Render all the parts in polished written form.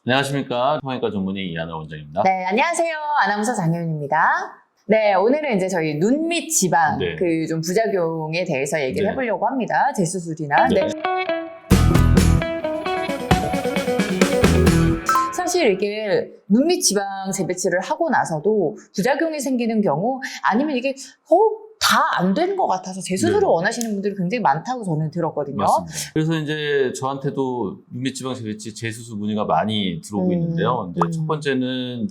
안녕하십니까. 성형외과 전문의 이하나 원장입니다. 네, 안녕하세요. 아나운서 장효윤입니다. 네, 오늘은 이제 저희 눈 및 지방 네. 그 좀 부작용에 대해서 얘기를 네. 해보려고 합니다. 재수술이나. 네. 네. 사실 이게 눈 및 지방 재배치를 하고 나서도 부작용이 생기는 경우 아니면 이게 다 안 된 것 같아서 재수술을 네. 원하시는 분들이 굉장히 많다고 저는 들었거든요. 맞습니다. 그래서 이제 저한테도 눈밑지방 재배치 재수술 문의가 많이 들어오고 있는데요. 이제 첫 번째는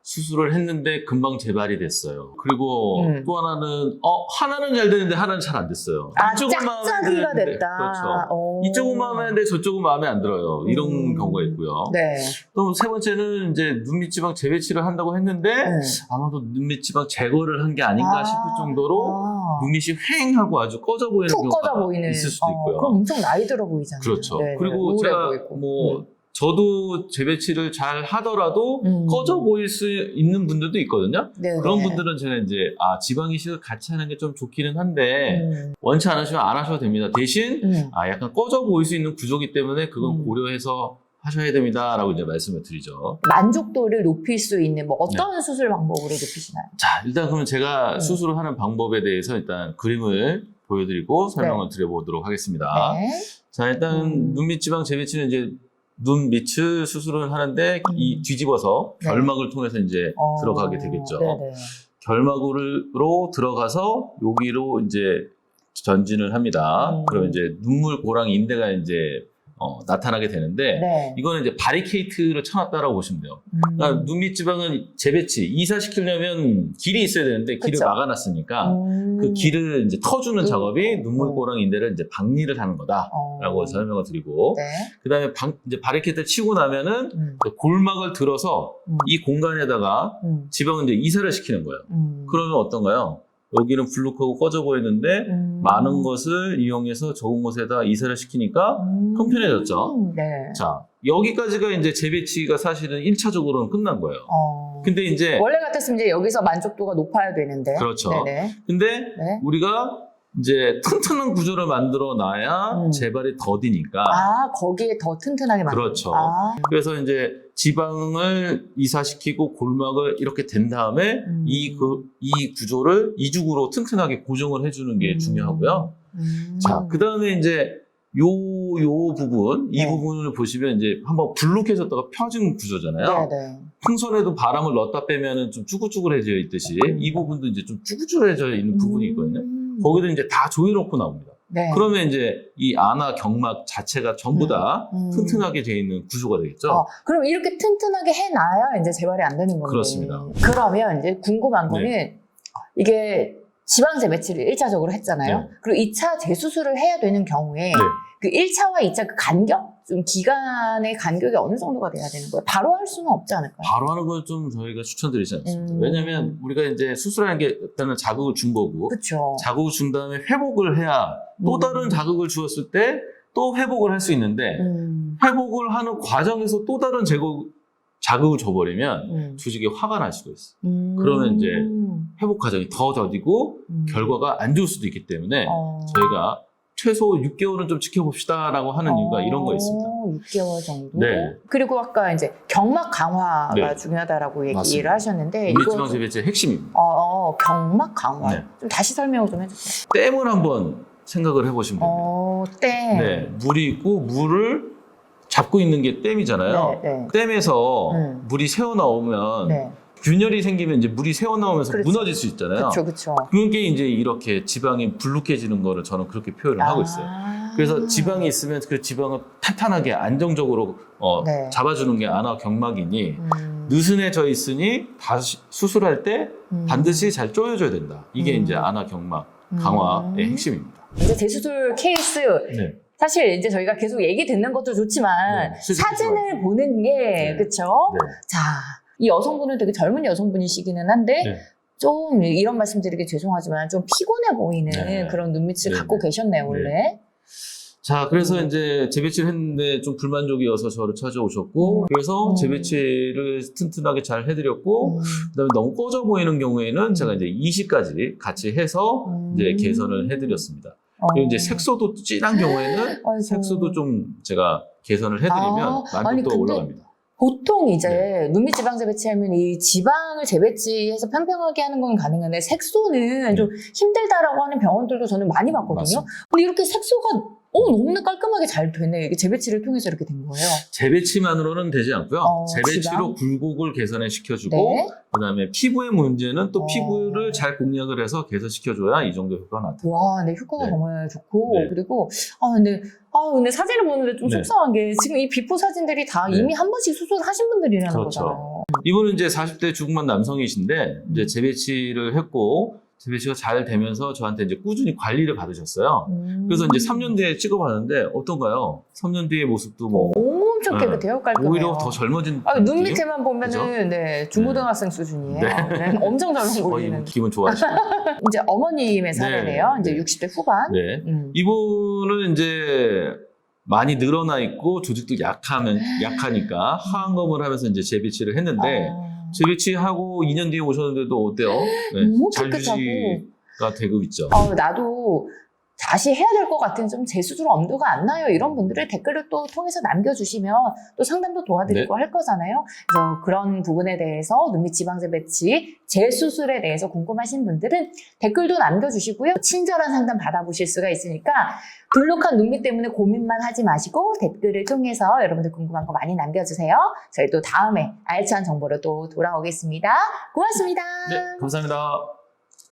수술을 했는데 금방 재발이 됐어요. 그리고 또 하나는 하나는 잘 되는데 하나는 잘 안 됐어요. 이쪽은 마음에 짝짝이가 드는데, 됐다. 그렇죠. 이쪽은 마음에 드는데 저쪽은 마음에 안 들어요. 이런 경우가 있고요. 네. 또 세 번째는 이제 눈밑지방 재배치를 한다고 했는데 네. 아마도 눈밑지방 제거를 한 게 아닌가 싶을 정도로 눈밑이 휑하고 아주 꺼져 보이는 툭 경우가 꺼져 보이는. 있을 수도 있고요. 그럼 엄청 나이 들어 보이잖아요. 그렇죠. 네, 그리고 우울해 제가 보이고. 저도 재배치를 잘 하더라도 꺼져 보일 수 있는 분들도 있거든요. 네, 그런 네. 분들은 제가 이제 지방 이식을 같이 하는 게 좀 좋기는 한데 원치 않으시면 안 하셔도 됩니다. 대신 약간 꺼져 보일 수 있는 구조기 때문에 그건 고려해서 하셔야 됩니다라고 이제 말씀을 드리죠. 만족도를 높일 수 있는 어떤 수술 방법으로 높이시나요? 자, 일단 그러면 제가 수술을 하는 방법에 대해서 일단 그림을 보여드리고 설명을 드려보도록 하겠습니다. 네. 자, 일단 눈밑지방 재배치는 이제 눈 밑을 수술을 하는데 이 뒤집어서 네. 결막을 통해서 이제 들어가게 되겠죠. 네네. 결막으로 들어가서 여기로 이제 전진을 합니다. 그러면 이제 눈물, 고랑, 인대가 이제 나타나게 되는데 네. 이거는 이제 바리케이트를 쳐놨다라고 보시면 돼요. 그러니까 눈밑 지방은 재배치, 이사시키려면 길이 있어야 되는데 길을 그쵸. 막아놨으니까 그 길을 이제 터주는 작업이 눈물, 어. 고랑, 인대를 이제 박리를 하는 거다라고 설명을 드리고 네. 그다음에 이제 바리케이트를 치고 나면은 골막을 들어서 이 공간에다가 지방을 이제 이사를 시키는 거예요. 그러면 어떤가요? 여기는 불룩하고 꺼져 보이는데 많은 것을 이용해서 적은 곳에다 이사를 시키니까 편편해졌죠. 네. 자, 여기까지가 이제 재배치가 사실은 1차적으로는 끝난 거예요. 근데 이제 원래 같았으면 이제 여기서 만족도가 높아야 되는데. 그렇죠. 네네. 근데 네. 우리가 이제 튼튼한 구조를 만들어 놔야 재발이 더디니까. 거기에 더 튼튼하게 만들어. 그렇죠. 그래서 이제 지방을 이사시키고 골막을 이렇게 된 다음에 이 구조를 이중으로 튼튼하게 고정을 해주는 게 중요하고요. 자, 그 다음에 이제 요 부분, 이 부분을 보시면 이제 한번 불룩해졌다가 펴진 구조잖아요. 네네. 풍선에도 바람을 넣었다 빼면은 좀 쭈글쭈글해져 있듯이 이 부분도 이제 좀 쭈글쭈글해져 있는 부분이 있거든요. 거기도 이제 다 조여놓고 나옵니다. 네. 그러면 이제 이 안화 경막 자체가 전부 다 튼튼하게 되어 있는 구조가 되겠죠. 그럼 이렇게 튼튼하게 해놔야 이제 재발이 안 되는 건데. 그렇습니다. 그러면 이제 궁금한 거는 이게 지방 재배치를 1차적으로 했잖아요. 네. 그리고 2차 재수술을 해야 되는 경우에 그 1차와 2차 그 간격? 좀 기간의 간격이 어느 정도가 돼야 되는 거예요? 바로 할 수는 없지 않을까요? 바로 하는 걸 좀 저희가 추천드리지 않습니다. 왜냐하면 우리가 이제 수술하는 게 일단은 자극을 준 거고 그렇죠. 자극을 준 다음에 회복을 해야 또 다른 자극을 주었을 때 또 회복을 할 수 있는데 회복을 하는 과정에서 또 다른 자극을 줘버리면 조직에 화가 날 수가 있어요. 그러면 이제 회복 과정이 더 더디고 결과가 안 좋을 수도 있기 때문에 저희가 최소 6개월은 좀 지켜봅시다라고 하는 이유가 이런 거 있습니다. 6개월 정도? 네. 그리고 아까 이제 경막 강화가 네. 중요하다라고 얘기를 맞습니다. 하셨는데 눈밑지방 재배치의 핵심입니다. 경막 강화. 네. 좀 다시 설명 좀 해주세요. 댐을 한번 생각을 해보시면 됩니다. 댐. 네, 물이 있고 물을 잡고 있는 게 댐이잖아요. 네. 댐에서 물이 새어나오면 네. 균열이 생기면 이제 물이 새어나오면서 그렇죠. 무너질 수 있잖아요. 그렇죠. 그게 이제 이렇게 지방이 불룩해지는 거를 저는 그렇게 표현을 하고 있어요. 그래서 지방이 있으면 그 지방을 탄탄하게 안정적으로 네. 잡아주는 게 안화 경막이니 느슨해져 있으니 다시 수술할 때 반드시 잘 조여줘야 된다. 이게 이제 안화 경막 강화의 핵심입니다. 이제 재수술 케이스 네. 사실 이제 저희가 계속 얘기 듣는 것도 좋지만 네, 사진을 보는 게 네. 그렇죠. 네. 자, 이 여성분은 되게 젊은 여성분이시기는 한데 네. 좀 이런 말씀 드리기 죄송하지만 좀 피곤해 보이는 네. 그런 눈밑을 네. 갖고 계셨네요, 원래. 자, 그래서 이제 재배치를 했는데 좀 불만족이어서 저를 찾아오셨고, 그래서 재배치를 튼튼하게 잘 해드렸고, 그다음에 너무 꺼져 보이는 경우에는 제가 이제 이식까지 같이 해서 이제 개선을 해드렸습니다. 그리고 이제 색소도 진한 경우에는 아이고. 색소도 좀 제가 개선을 해드리면 아니, 만족도가 근데 올라갑니다. 보통 이제 네. 눈밑 지방 재배치하면 이 지방을 재배치해서 평평하게 하는 건 가능한데 색소는 좀 힘들다라고 하는 병원들도 저는 많이 봤거든요. 맞습니다. 근데 이렇게 색소가 너무나 깔끔하게 잘 되네. 이게 재배치를 통해서 이렇게 된 거예요. 재배치만으로는 되지 않고요. 재배치로 지방? 굴곡을 개선해 시켜주고 네. 그다음에 피부의 문제는 또 어. 피부를 잘 공략을 해서 개선시켜줘야 이 정도 효과가 나타나요. 와, 네, 효과가 네. 정말 좋고. 네. 그리고, 근데 사진을 보는데 좀 네. 속상한 게 지금 이 비포 사진들이 다 네. 이미 한 번씩 수술하신 분들이라는 그렇죠. 거잖아요. 이분은 이제 40대 중반 남성이신데 이제 재배치를 했고 재배치가 잘 되면서 저한테 이제 꾸준히 관리를 받으셨어요. 그래서 이제 3년 뒤에 찍어봤는데 어떤가요? 3년 뒤의 모습도 뭐 엄청 깨끗해요, 깔끔해요. 오히려 더 젊어진 눈 느낌? 밑에만 보면은 네, 중고등학생 수준이에요. 네, 엄청 젊어 보이는. 기분 좋아지고. 이제 어머님의 사례네요. 이제 네. 60대 후반. 네. 이분은 이제 많이 늘어나 있고 조직도 약하니까 하안검을 하면서 이제 재배치를 했는데 재배치하고 2년 뒤에 오셨는데도 어때요? 네, 너무 잘 깨끗하고. 유지가 되고 있죠. 나도 다시 해야 될 것 같은 좀 제 수준 엄두가 안 나요. 이런 분들을 댓글을 또 통해서 남겨주시면 또 상담도 도와드리고 할 거잖아요. 그래서 그런 부분에 대해서 눈밑 지방제 배치, 재수술에 대해서 궁금하신 분들은 댓글도 남겨주시고요. 친절한 상담 받아보실 수가 있으니까 불룩한 눈밑 때문에 고민만 하지 마시고 댓글을 통해서 여러분들 궁금한 거 많이 남겨주세요. 저희 또 다음에 알찬 정보로 또 돌아오겠습니다. 고맙습니다. 네, 감사합니다.